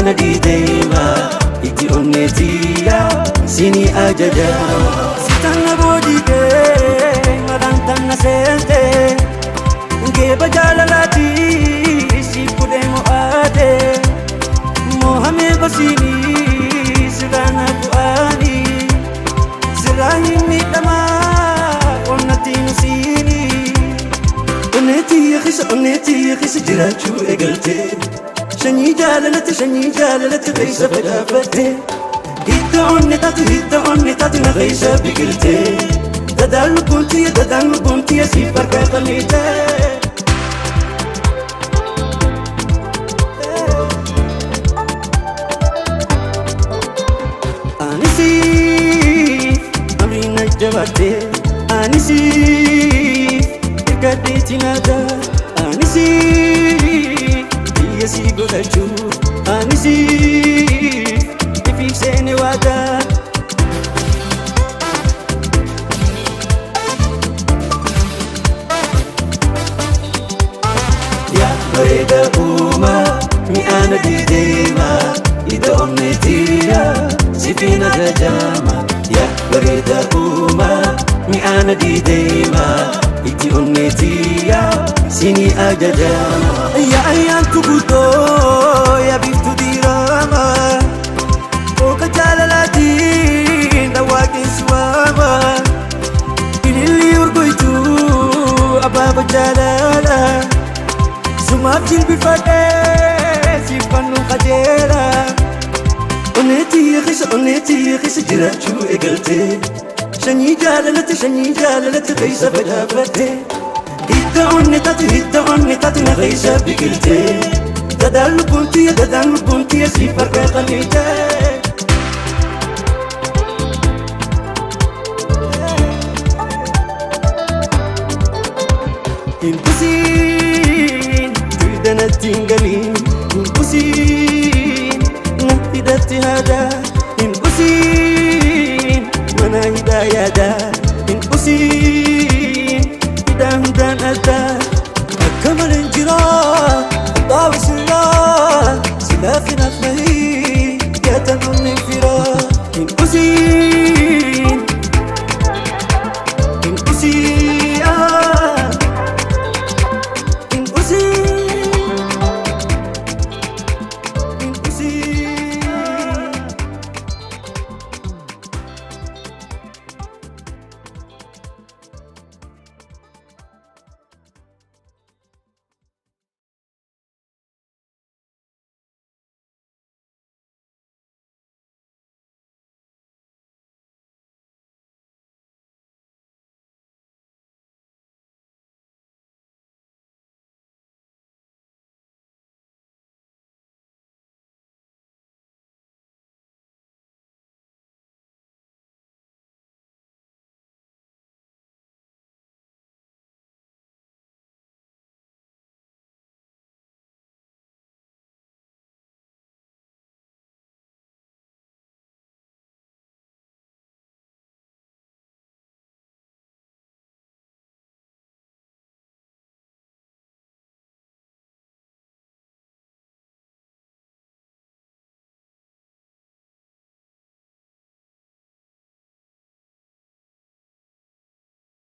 mi'aana diideema itti onneetiya sini ajajama sitanna boojitee madantanna seente geeba jaalalaati si fudhee mo'aate mohamee basini sirana bu'aani sirraa hin miidhamaa qonnatti nusiini onneetii keessa jiraachuu eegalte shanyii jaalalatti keessa facaafatte hidda onne taatu na keessa biqilte dadaan lubbuun tiyya siif harkaa qalliite amriina jabaate gaddeetti naata biyya si godhachuu ifiif seene waata yaa bareeda uumaa mi'aana diideema ida onneetiya sifiin ajajama yaa bareeda uumaa mi'aana diideema itti onneetiya sini ajajama yaa ayyaantu guuttoo yaa biiftuu diirama ooka jaalalaatiin dhawaaqinsi waama ilillii urgoytuu abaaba jaalala sumaaf jilbifadhee siif fannoo qajeela onneetii keessa jiraachuu eegalte shanyii jaalalatti keessa facaafatte hidda onne taatu na keessa biqilte dadaan lubbuun tiyya siif harkaa qalliite hin busiin duudanatti hin galiin hin busiin na hidhatti haadaa hin busiin mana hidhaa yaadaa hin busiin hidhaa hundaan addaa akka maleen jiraa xaawisirraa silaaf hinaaf